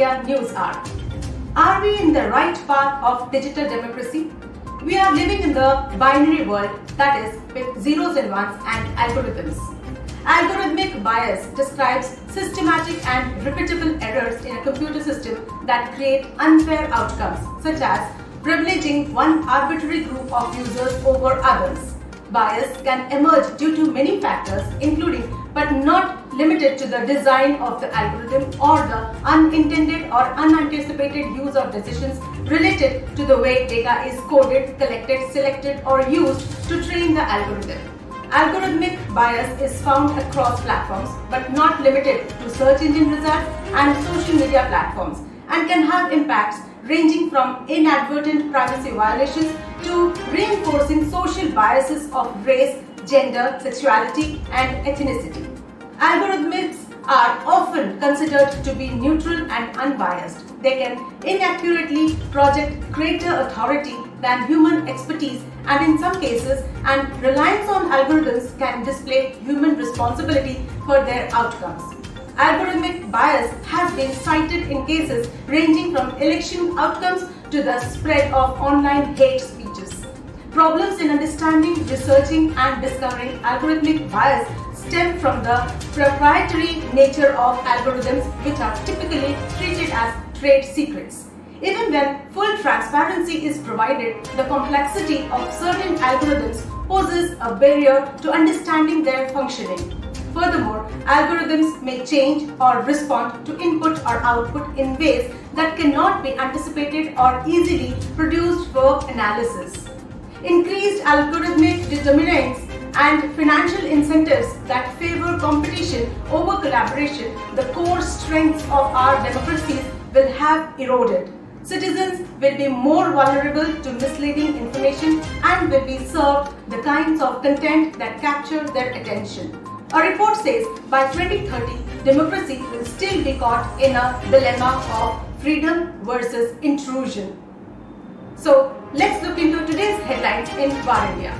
India News Hour. Are we in the right path of digital democracy? We are living in the binary world, that is, with zeros and ones and algorithms. Algorithmic bias describes systematic and repeatable errors in a computer system that create unfair outcomes, such as privileging one arbitrary group of users over others. Bias can emerge due to many factors, including but not limited to the design of the algorithm or the unintended or unanticipated use of decisions related to the way data is coded, collected, selected, or used to train the algorithm. Algorithmic bias is found across platforms but not limited to search engine results and social media platforms, and can have impacts ranging from inadvertent privacy violations to reinforcing social biases of race, gender, sexuality, and ethnicity. Algorithms are often considered to be neutral and unbiased. They can inaccurately project greater authority than human expertise, and in some cases, and reliance on algorithms can display human responsibility for their outcomes. Algorithmic bias has been cited in cases ranging from election outcomes to the spread of online hate speeches. Problems in understanding, researching, and discovering algorithmic bias stem from the proprietary nature of algorithms, which are typically treated as trade secrets. Even when full transparency is provided, the complexity of certain algorithms poses a barrier to understanding their functioning. Furthermore, algorithms may change or respond to input or output in ways that cannot be anticipated or easily produced for analysis. Increased algorithmic determinants and financial incentives that favor competition over collaboration, the core strengths of our democracies, will have eroded. Citizens will be more vulnerable to misleading information and will be served the kinds of content that capture their attention. A report says by 2030, democracy will still be caught in a dilemma of freedom versus intrusion. So, let's look into today's headlines in VARINDIA.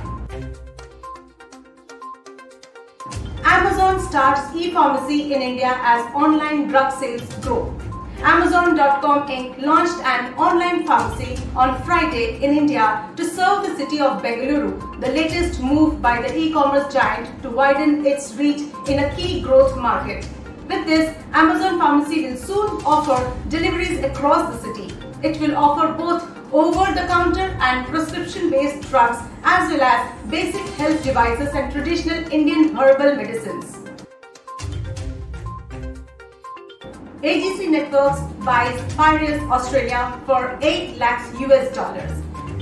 Amazon starts e-pharmacy in India as online drug sales grow. Amazon.com Inc. launched an online pharmacy on Friday in India to serve the city of Bengaluru, the latest move by the e-commerce giant to widen its reach in a key growth market. With this, Amazon Pharmacy will soon offer deliveries across the city. It will offer both over-the-counter and prescription-based drugs, as well as basic health devices and traditional Indian herbal medicines. AGC Networks buys Piraeus Australia for $8 lakhs US.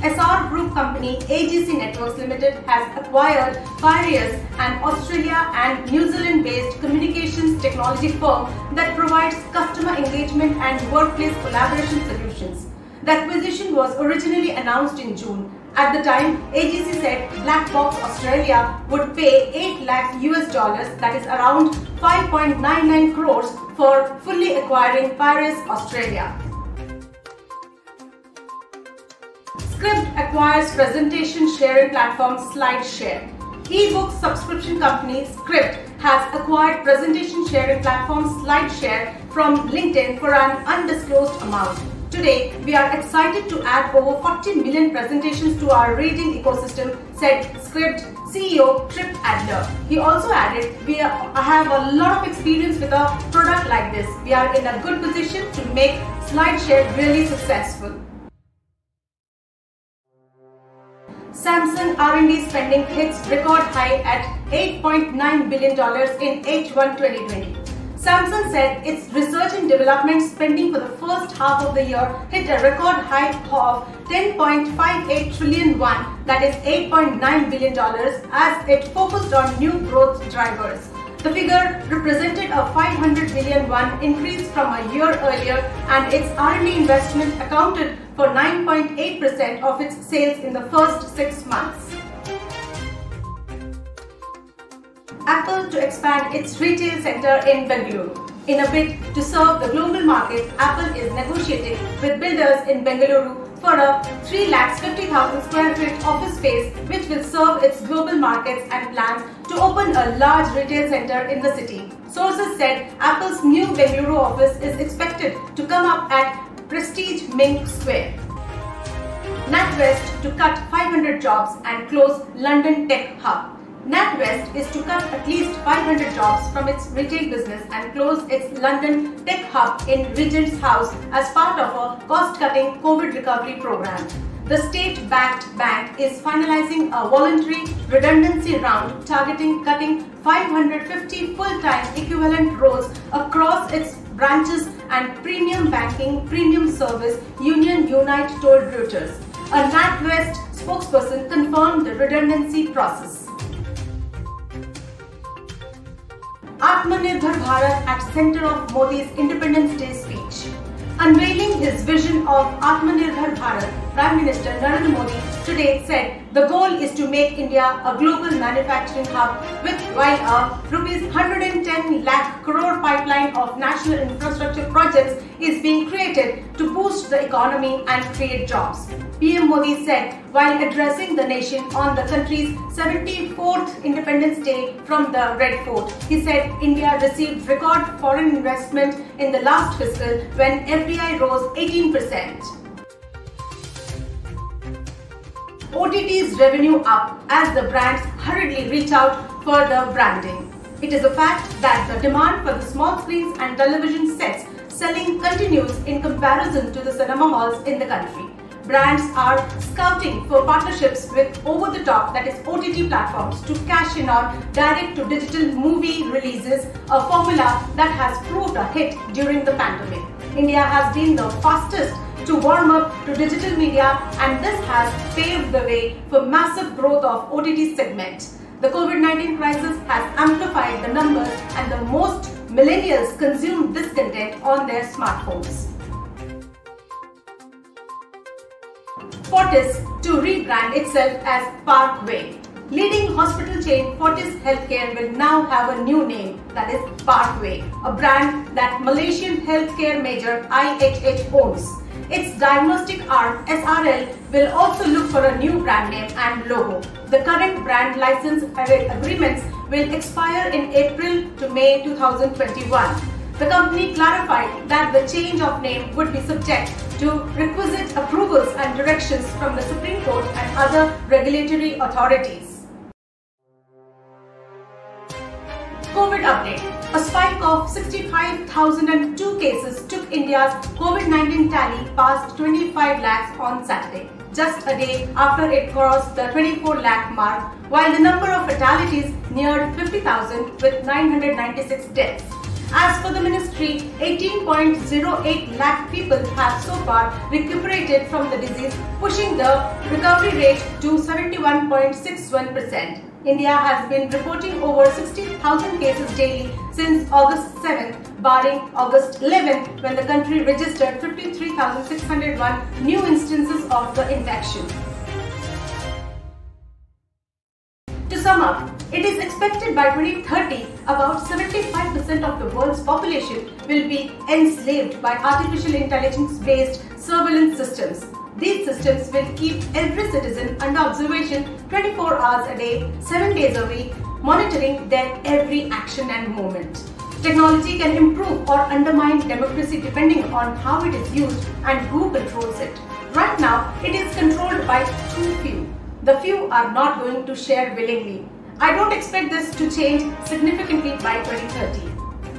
SR Group company AGC Networks Limited has acquired Piraeus, an Australia and New Zealand-based communications technology firm that provides customer engagement and workplace collaboration solutions. The acquisition was originally announced in June. At the time, AGC said Black Box Australia would pay $8 lakhs US, that is around 5.99 crores, for fully acquiring Piraeus Australia. Scribd acquires presentation sharing platform SlideShare. E-book subscription company Scribd has acquired presentation sharing platform SlideShare from LinkedIn for an undisclosed amount. Today, we are excited to add over 40 million presentations to our reading ecosystem, said Scribd CEO Trip Adler. He also added, I have a lot of experience with a product like this. We are in a good position to make SlideShare really successful. Samsung R&D spending hits record high at $8.9 billion in H1 2020. Samsung said its research and development spending for the first half of the year hit a record high of 10.58 trillion won, that is $8.9 billion, as it focused on new growth drivers. The figure represented a 500 billion won increase from a year earlier, and its R&D investment accounted for 9.8% of its sales in the first 6 months. Apple to expand its retail center in Bengaluru. In a bid to serve the global market, Apple is negotiating with builders in Bengaluru for a 350,000 square feet office space which will serve its global markets and plans to open a large retail center in the city. Sources said Apple's new Bengaluru office is expected to come up at Prestige Mink Square. NatWest to cut 500 jobs and close London Tech Hub. NatWest is to cut at least 500 jobs from its retail business and close its London Tech Hub in Regent's House as part of a cost-cutting COVID recovery program. The state-backed bank is finalizing a voluntary redundancy round targeting cutting 550 full-time equivalent roles across its branches and premium banking premium service union Unite told Reuters. A NatWest spokesperson confirmed the redundancy process. Atmanirbhar Bharat at center of Modi's Independence Day speech. Unveiling his vision of Atmanirbhar Bharat, Prime Minister Narendra Modi today said the goal is to make India a global manufacturing hub while a Rs 110 lakh crore pipeline of national infrastructure projects is being created to boost the economy and create jobs. PM Modi said while addressing the nation on the country's 74th Independence Day from the Red Fort. He said India received record foreign investment in the last fiscal when FDI rose 18%. OTT's revenue up as the brands hurriedly reach out for the branding. It is a fact that the demand for the small screens and television sets selling continues in comparison to the cinema halls in the country. Brands are scouting for partnerships with over-the-top, that is OTT platforms, to cash in on direct-to-digital movie releases, a formula that has proved a hit during the pandemic. India has been the fastest to warm up to digital media, and this has paved the way for massive growth of OTT segment. The COVID-19 crisis has amplified the numbers, and the most millennials consume this content on their smartphones. Fortis to rebrand itself as Parkway. Leading hospital chain Fortis Healthcare will now have a new name, that is Parkway, a brand that Malaysian healthcare major IHH owns. Its diagnostic arm SRL will also look for a new brand name and logo. The current brand license agreements will expire in April to May 2021. The company clarified that the change of name would be subject to requisite approvals and directions from the Supreme Court and other regulatory authorities. COVID update. A spike of 65,002 cases took India's COVID-19 tally past 25 lakhs on Saturday, just a day after it crossed the 24 lakh mark, while the number of fatalities neared 50,000 with 996 deaths. As per the ministry, 18.08 lakh people have so far recuperated from the disease, pushing the recovery rate to 71.61%. India has been reporting over 60,000 cases daily since August 7th, barring August 11th when the country registered 53,601 new instances of the infection. To sum up, it is expected by 2030 about 75% of the world's population will be enslaved by artificial intelligence-based surveillance systems. These systems will keep every citizen under observation 24 hours a day, 7 days a week, monitoring their every action and movement. Technology can improve or undermine democracy depending on how it is used and who controls it. Right now, it is controlled by too few. The few are not going to share willingly. I don't expect this to change significantly by 2030.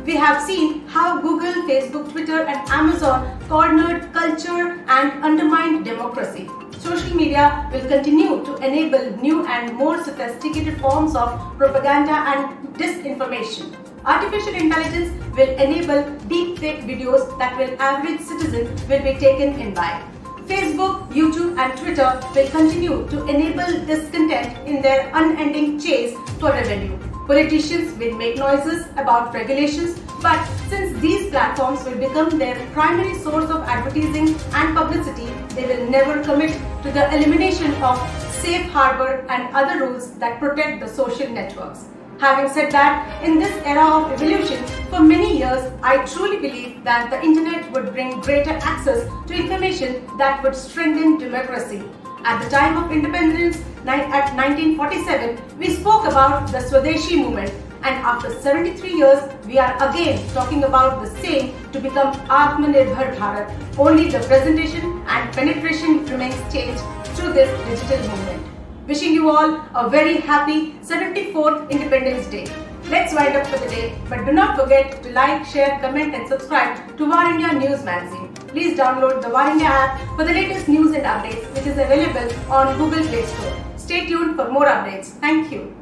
We have seen how Google, Facebook, Twitter and Amazon cornered culture and undermined democracy. Social media will continue to enable new and more sophisticated forms of propaganda and disinformation. Artificial intelligence will enable deepfake videos that average citizen will be taken in by. Facebook, YouTube and Twitter will continue to enable this content in their unending chase for revenue. Politicians will make noises about regulations, but since these platforms will become their primary source of advertising and publicity, they will never commit to the elimination of safe harbor and other rules that protect the social networks. Having said that, in this era of evolution, for many years, I truly believe that the internet would bring greater access to information that would strengthen democracy. At the time of independence, at 1947, we spoke about the Swadeshi movement, and after 73 years, we are again talking about the same to become Atmanirbhar Bharat. Only the presentation and penetration remains changed through this digital movement. Wishing you all a very happy 74th Independence Day. Let's wind up for the day, but do not forget to like, share, comment and subscribe to War India News Magazine. Please download the War India app for the latest news and updates, which is available on Google Play Store. Stay tuned for more updates. Thank you.